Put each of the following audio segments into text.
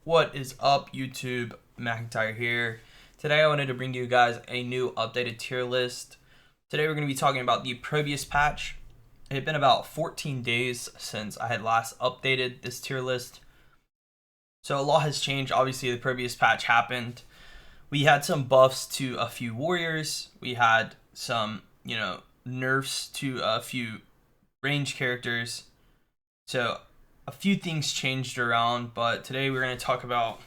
What is up, YouTube? McIntyre here. Today I wanted to bring you guys a new updated tier list. Today we're going to be talking about the Probius patch. It had been about 14 days since I had last updated this tier list. So a lot has changed. Obviously the Probius patch happened. We had some buffs to a few warriors. We had some, nerfs to a few range characters. So a few things changed around, but today we're going to talk about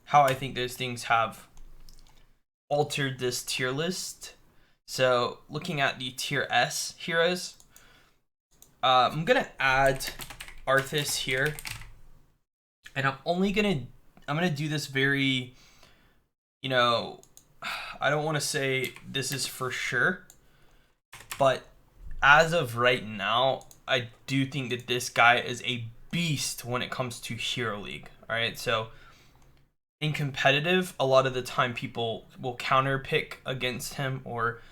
how I think those things have altered this tier list. So looking at the tier S heroes, I'm going to add Arthas here, and I'm going to do this very, I don't want to say this is for sure, but as of right now, I do think that this guy is a beast when it comes to Hero League. All right, so in competitive, a lot of the time people will counter pick against him or,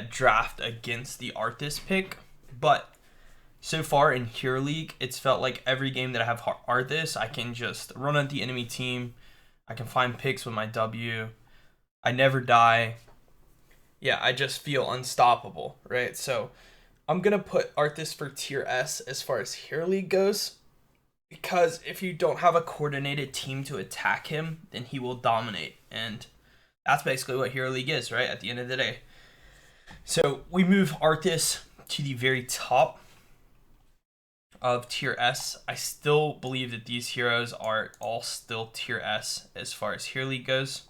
draft against the Arthas pick. But so far in Hero League, it's felt like every game that I have Arthas, I can just run at the enemy team. I can find picks with my W. I never die. Yeah, I just feel unstoppable, right? So I'm going to put Arthas for tier S as far as Hero League goes, because if you don't have a coordinated team to attack him, then he will dominate. And that's basically what Hero League is, right? At the end of the day. So we move Arthas to the very top of tier S. I still believe that these heroes are all still tier S as far as Hero League goes.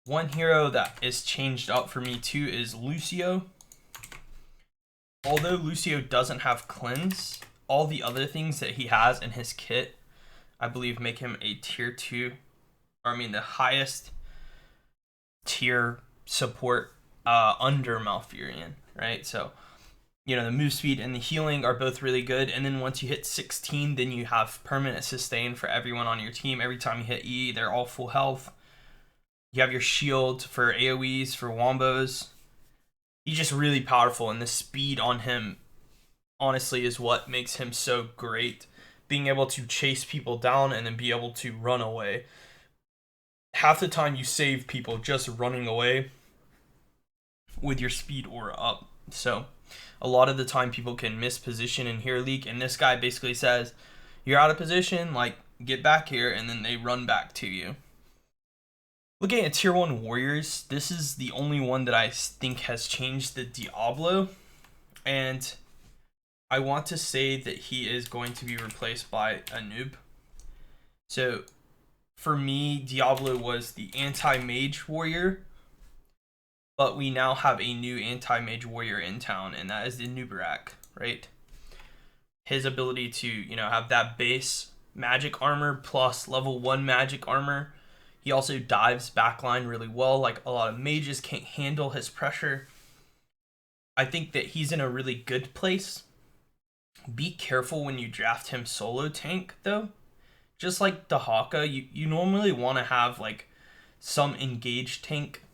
One hero that is changed up for me too is Lucio. Although Lucio doesn't have cleanse, all the other things that he has in his kit, I believe, make him a tier 2, the highest tier support under Malfurion, right? So, the move speed and the healing are both really good. And then once you hit 16, then you have permanent sustain for everyone on your team. Every time you hit E, they're all full health. You have your shield for AoEs, for wombos. He's just really powerful, and the speed on him, honestly, is what makes him so great. Being able to chase people down and then be able to run away. Half the time you save people just running away with your speed aura up. So a lot of the time people can miss position in Hero League, and this guy basically says, you're out of position, get back here, and then they run back to you. Looking at tier 1 warriors, this is the only one that I think has changed the Diablo, and I want to say that he is going to be replaced by a noob. So for me, Diablo was the anti-mage warrior, but we now have a new anti-mage warrior in town, and that is the Nubarak, right? His ability to, have that base magic armor plus level 1 magic armor. He also dives backline really well. Like, a lot of mages can't handle his pressure. I think that he's in a really good place. Be careful when you draft him solo tank, though. Just like Dahaka, you normally want to have, some engaged tank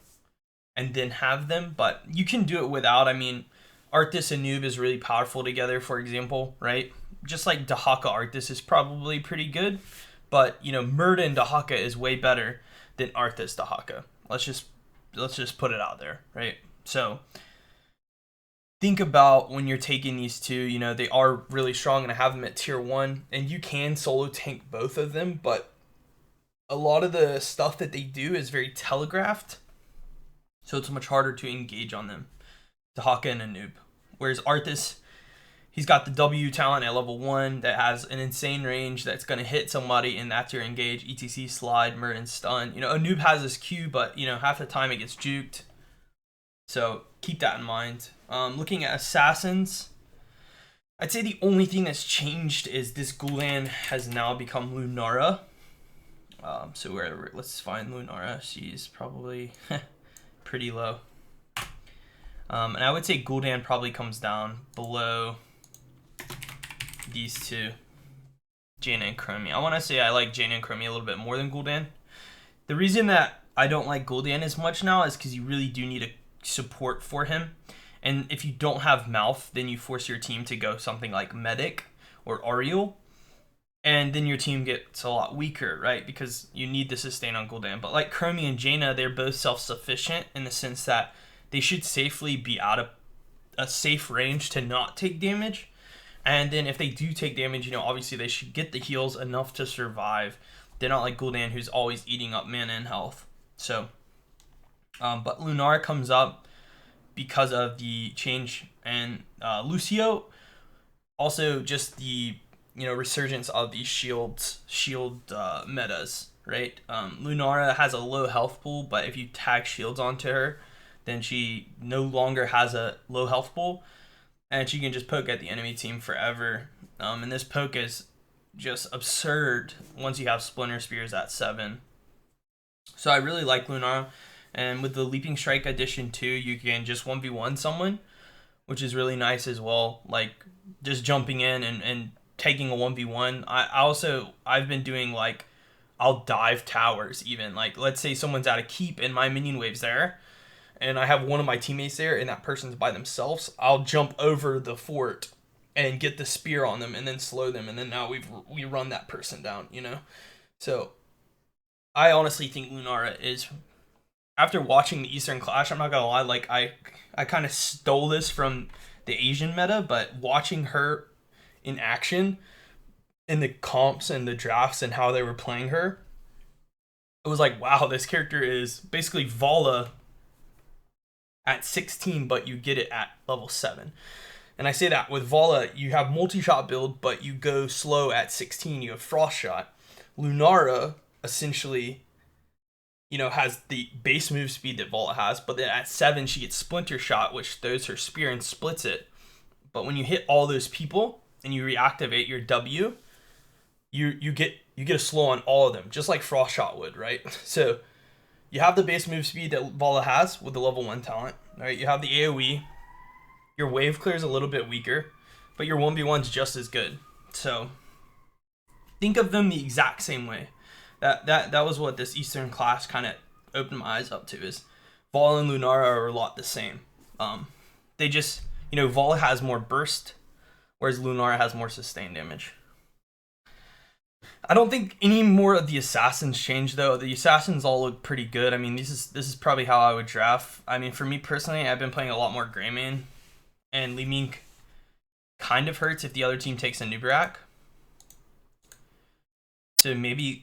and then have them. But you can do it without. Arthas and Noob is really powerful together, for example, right? Just like Dahaka Arthas is probably pretty good. But, Muradin Dahaka is way better than Arthas Dahaka. Let's just put it out there, right? So think about when you're taking these two, they are really strong, and I have them at tier 1, and you can solo tank both of them, but a lot of the stuff that they do is very telegraphed, so it's much harder to engage on them. Dahaka and a noob. Whereas Arthas, he's got the W talent at level 1 that has an insane range that's going to hit somebody, and that's your engage, ETC, slide, Muradin, stun. A noob has his Q, but, half the time it gets juked. So keep that in mind. Looking at assassins, I'd say the only thing that's changed is this Gul'dan has now become Lunara. Let's find Lunara. She's probably pretty low. And I would say Gul'dan probably comes down below these two, Jaina and Chromie. I want to say I like Jaina and Chromie a little bit more than Gul'dan. The reason that I don't like Gul'dan as much now is because you really do need a support for him. And if you don't have Malf, then you force your team to go something like Medic or Ariel. and then your team gets a lot weaker, right? Because you need the sustain on Gul'dan. But like Chromie and Jaina, they're both self-sufficient in the sense that they should safely be out of a safe range to not take damage. And then if they do take damage, obviously they should get the heals enough to survive. They're not like Gul'dan, who's always eating up mana and health. So, but Lunara comes up because of the change, and Lucio, also just the resurgence of these shield metas, right? Lunara has a low health pool, but if you tag shields onto her, then she no longer has a low health pool, and she can just poke at the enemy team forever. And this poke is just absurd once you have Splinter Spears at 7. So I really like Lunara, and with the Leaping Strike addition too, you can just 1v1 someone, which is really nice as well. Like just jumping in and taking a 1v1. I've been doing like, I'll dive towers even. Like let's say someone's at a keep and my minion wave's there, and I have one of my teammates there and that person's by themselves, I'll jump over the fort and get the spear on them and then slow them, and then now we run that person down, So I honestly think Lunara is, after watching the Eastern Clash, I'm not gonna lie, like I kind of stole this from the Asian meta, but watching her in action in the comps and the drafts and how they were playing her, it was like, wow, this character is basically Vala at 16, but you get it at level 7. And I say that with Vala, you have multi-shot build, but you go slow at 16, you have Frost Shot. Lunara essentially, has the base move speed that Vala has, but then at 7 she gets Splinter Shot, which throws her spear and splits it. But when you hit all those people and you reactivate your W, you get a slow on all of them, just like Frost Shot would, right? So you have the base move speed that Vala has with the level 1 talent, right? You have the AoE. Your wave clear is a little bit weaker, but your 1v1's just as good. So think of them the exact same way. That was what this Eastern Clash kind of opened my eyes up to, is Vala and Lunara are a lot the same. They just, Vala has more burst, whereas Lunara has more sustained damage. I don't think any more of the assassins change though. The assassins all look pretty good. I mean, this is probably how I would draft. I mean, for me personally, I've been playing a lot more Greymane, and Li Ming kind of hurts if the other team takes a Nubarak. So maybe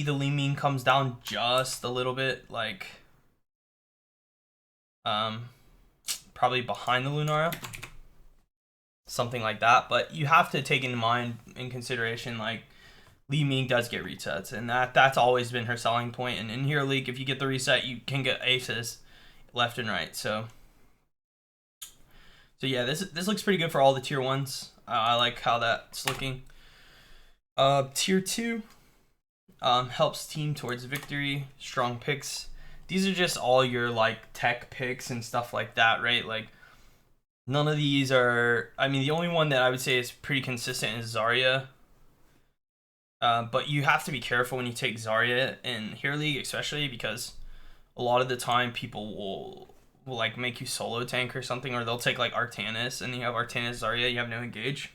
the Li Ming comes down just a little bit, like probably behind the Lunara, something like that. But you have to take in consideration, like, Li Ming does get resets, and that's always been her selling point. And in Hero League, if you get the reset, you can get aces left and right. So yeah, this looks pretty good for all the tier 1s. I like how that's looking. Tier 2 helps team towards victory. Strong picks. These are just all your like tech picks and stuff like that, right? Like none of these are. I mean, the only one that I would say is pretty consistent is Zarya. But you have to be careful when you take Zarya in Hero League, especially because a lot of the time people will like make you solo tank or something, or they'll take like Artanis, and you have Artanis Zarya, you have no engage.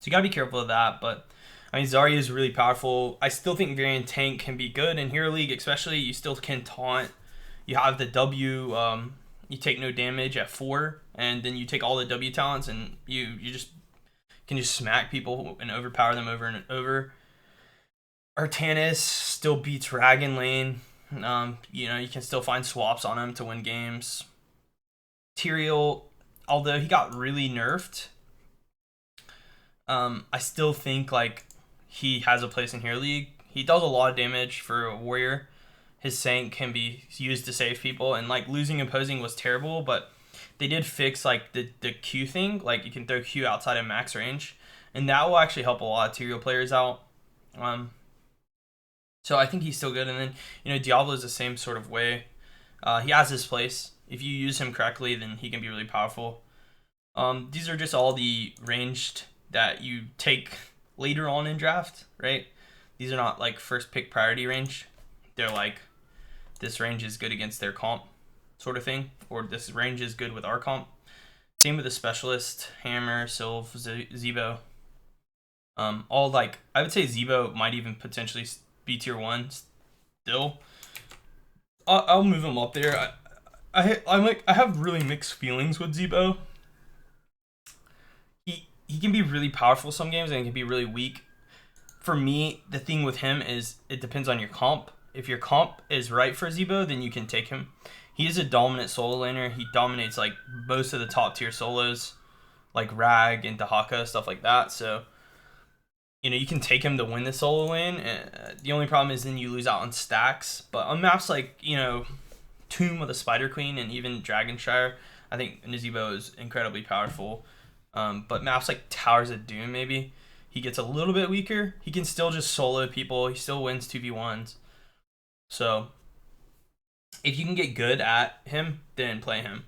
So you gotta be careful of that. But I mean, Zarya is really powerful. I still think Varian Tank can be good in Hero League, especially. You still can taunt. You have the W. You take no damage at 4, and then you take all the W talents, and you just can just smack people and overpower them over and over. Artanis still beats Dragon Lane. You can still find swaps on him to win games. Tyrael, although he got really nerfed, I still think like he has a place in Hero League. He does a lot of damage for a warrior. His Sank can be used to save people, and like losing imposing was terrible, but they did fix like the Q thing. Like you can throw Q outside of max range, and that will actually help a lot of Tyrael players out. So I think he's still good. And then, Diablo is the same sort of way. He has his place. If you use him correctly, then he can be really powerful. These are just all the ranged that you take later on in draft, right? These are not like first pick priority range. They're like, this range is good against their comp sort of thing, or this range is good with our comp. Same with the specialist, Hammer, Sylph, Zebo. All like I would say Zebo might even potentially be tier 1 still. I'll move him up there. I have really mixed feelings with Zebo. He can be really powerful some games and he can be really weak. For me, the thing with him is it depends on your comp. If your comp is right for Zebo, then you can take him. He is a dominant solo laner. He dominates like most of the top tier solos, like Rag and Dahaka, stuff like that. So, you can take him to win the solo lane. The only problem is then you lose out on stacks. But on maps like, Tomb of the Spider Queen and even Dragonshire, I think Zebo is incredibly powerful. But maps like Towers of Doom, maybe, he gets a little bit weaker. He can still just solo people. He still wins 2v1s. So, if you can get good at him, then play him.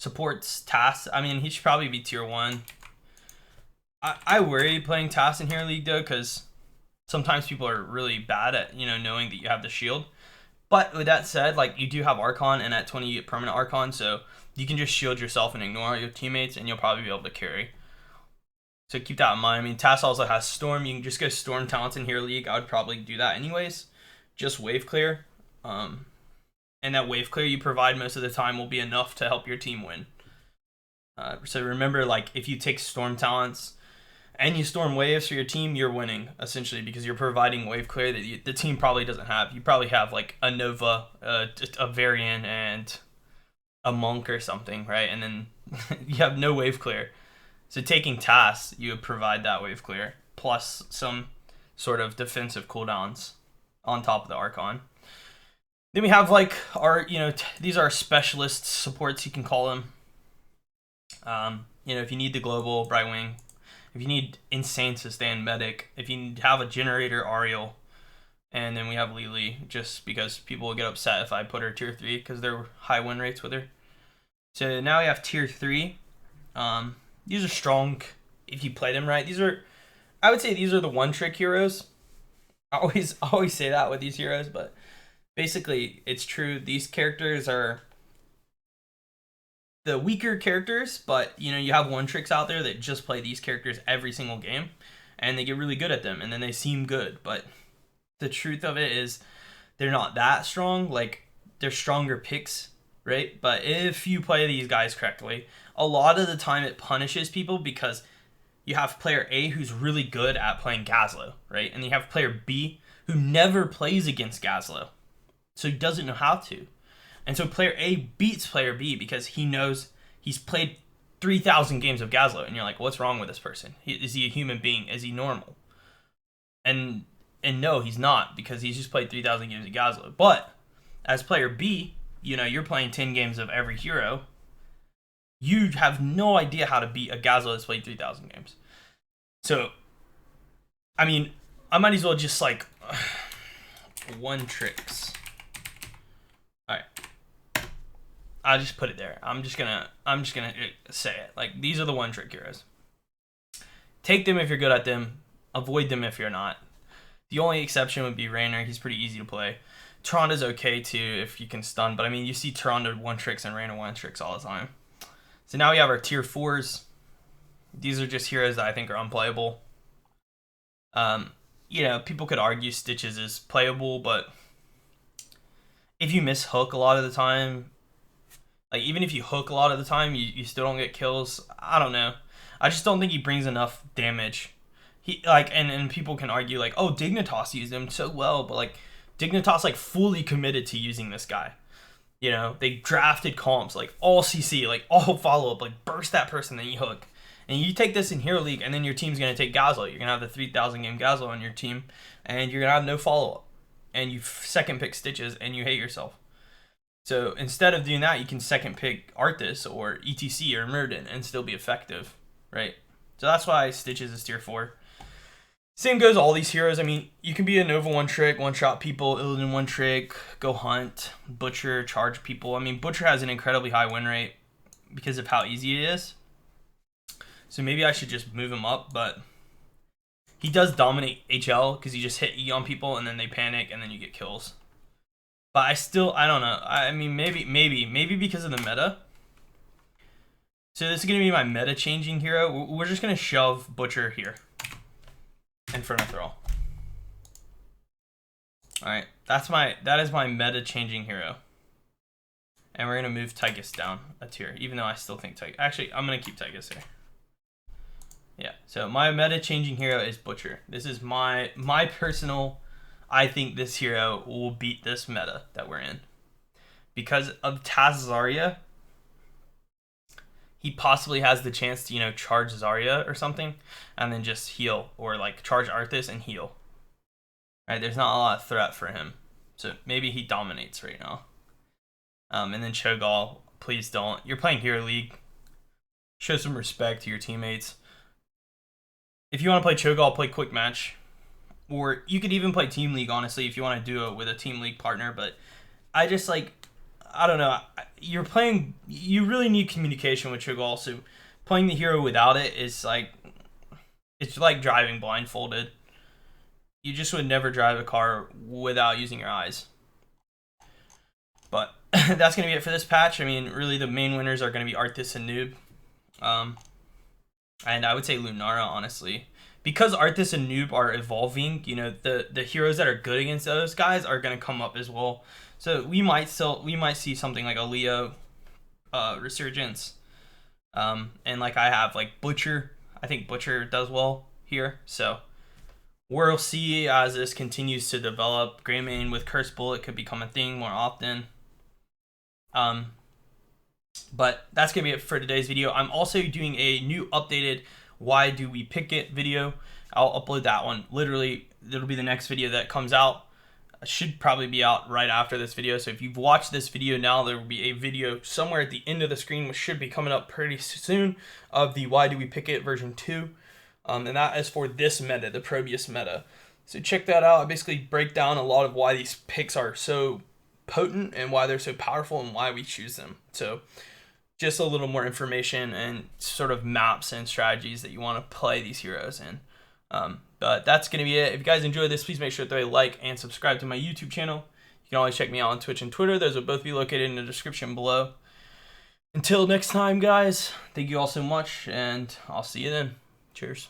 Supports tasks. I mean, he should probably be tier 1. I worry playing tasks in Hero League, though, because sometimes people are really bad at, knowing that you have the shield. But with that said, like, you do have Archon, and at 20 you get permanent Archon, so you can just shield yourself and ignore your teammates, and you'll probably be able to carry. So keep that in mind. I mean, Tass also has Storm. You can just go Storm talents in Hero League. I would probably do that anyways. Just wave clear. And that wave clear you provide most of the time will be enough to help your team win. So remember, like, if you take Storm talents and you storm waves for your team, you're winning, essentially, because you're providing wave clear that the team probably doesn't have. You probably have, like, a Nova, a Varian, and a Monk or something, right? And then you have no wave clear. So taking tasks, you would provide that wave clear, plus some sort of defensive cooldowns on top of the Archon. Then we have, like, our, these are specialist supports, you can call them. If you need the global, Brightwing. If you need Insane Sustain, Medic. If you have a generator, Ariel. And then we have Lily, just because people will get upset if I put her tier 3, because there are high win rates with her. So now we have tier 3. These are strong if you play them right. I would say these are the one-trick heroes. I always say that with these heroes, but basically it's true. These characters are the weaker characters, but you have one tricks out there that just play these characters every single game, and they get really good at them, and then they seem good. But the truth of it is, they're not that strong. Like, they're stronger picks, right? But if you play these guys correctly, a lot of the time it punishes people because you have player A who's really good at playing Gazlo, right? And you have player B who never plays against Gazlo, so he doesn't know how to. And so player A beats player B because he knows he's played 3,000 games of Gazlo. And you're like, what's wrong with this person? Is he a human being? Is he normal? And no, he's not, because he's just played 3,000 games of Gazlo. But as player B, you're playing 10 games of every hero. You have no idea how to beat a Gazlo that's played 3,000 games. So, I mean, I might as well just, like, one tricks. Alright. I'll just put it there. I'm just gonna say it. Like, these are the one trick heroes. Take them if you're good at them. Avoid them if you're not. The only exception would be Raynor. He's pretty easy to play. Tronda's okay too if you can stun, but I mean, you see Tronda one tricks and Raynor one tricks all the time. So now we have our tier 4s. These are just heroes that I think are unplayable. People could argue Stitches is playable, but if you miss hook a lot of the time, like, even if you hook a lot of the time, you still don't get kills. I don't know. I just don't think he brings enough damage. And people can argue, like, oh, Dignitas used him so well, but, like, Dignitas, like, fully committed to using this guy. They drafted comps, like, all CC, like, all follow-up, like, burst that person, then you hook. And you take this in Hero League, and then your team's going to take Gazlo. You're going to have the 3,000 game Gazlo on your team, and you're going to have no follow-up. And you second pick Stitches, and you hate yourself. So instead of doing that, you can second pick Arthas or ETC or Muradin and still be effective, right? So that's why Stitches is tier 4. Same goes all these heroes. I mean, you can be a Nova one trick, one shot people, Illidan one trick, go hunt, Butcher, charge people. I mean, Butcher has an incredibly high win rate because of how easy it is. So maybe I should just move him up, but he does dominate HL because you just hit E on people and then they panic and then you get kills. But I don't know. I mean, maybe because of the meta. So this is going to be my meta changing hero. We're just going to shove Butcher here in front of Thrall. Alright, that is my meta changing hero. And we're going to move Tychus down a tier, even though I still think Tychus. Actually, I'm going to keep Tychus here. Yeah, so my meta changing hero is Butcher. This is my personal, I think this hero will beat this meta that we're in. Because of Taz Zarya, he possibly has the chance to, you know, charge Zarya or something, and then just heal, or like charge Arthas and heal. Right, there's not a lot of threat for him, so maybe he dominates right now. And then Cho'Gall, please don't. You're playing Hero League. Show some respect to your teammates. If you want to play Cho'Gall, play Quick Match, or you could even play Team League. Honestly, if you want to do it with a Team League partner, but I just like. I don't know. You're playing. You really need communication with Cho'Gall. So playing the hero without it is like, it's like driving blindfolded. You just would never drive a car without using your eyes. But that's gonna be it for this patch. I mean, really, the main winners are gonna be Arthas and Noob, and I would say Lunara, honestly, because Arthas and Noob are evolving. You know, the heroes that are good against those guys are gonna come up as well. So we might see something like a Leo resurgence, and like I have like Butcher. I think Butcher does well here. So we'll see as this continues to develop. Greymane with Curse Bullet could become a thing more often. But that's gonna be it for today's video. I'm also doing a new updated why do we pick it video. I'll upload that one. Literally, it'll be the next video that comes out. Should probably be out right after this video. So if you've watched this video now, there will be a video somewhere at the end of the screen, which should be coming up pretty soon, of the Why Do We Pick It version 2. And that is for this meta, the Probius meta. So check that out. I basically break down a lot of why these picks are so potent and why they're so powerful and why we choose them. So just a little more information and sort of maps and strategies that you want to play these heroes in. But that's going to be it. If you guys enjoyed this, please make sure to throw a like and subscribe to my YouTube channel. You can always check me out on Twitch and Twitter. Those will both be located in the description below. Until next time, guys, thank you all so much, and I'll see you then. Cheers.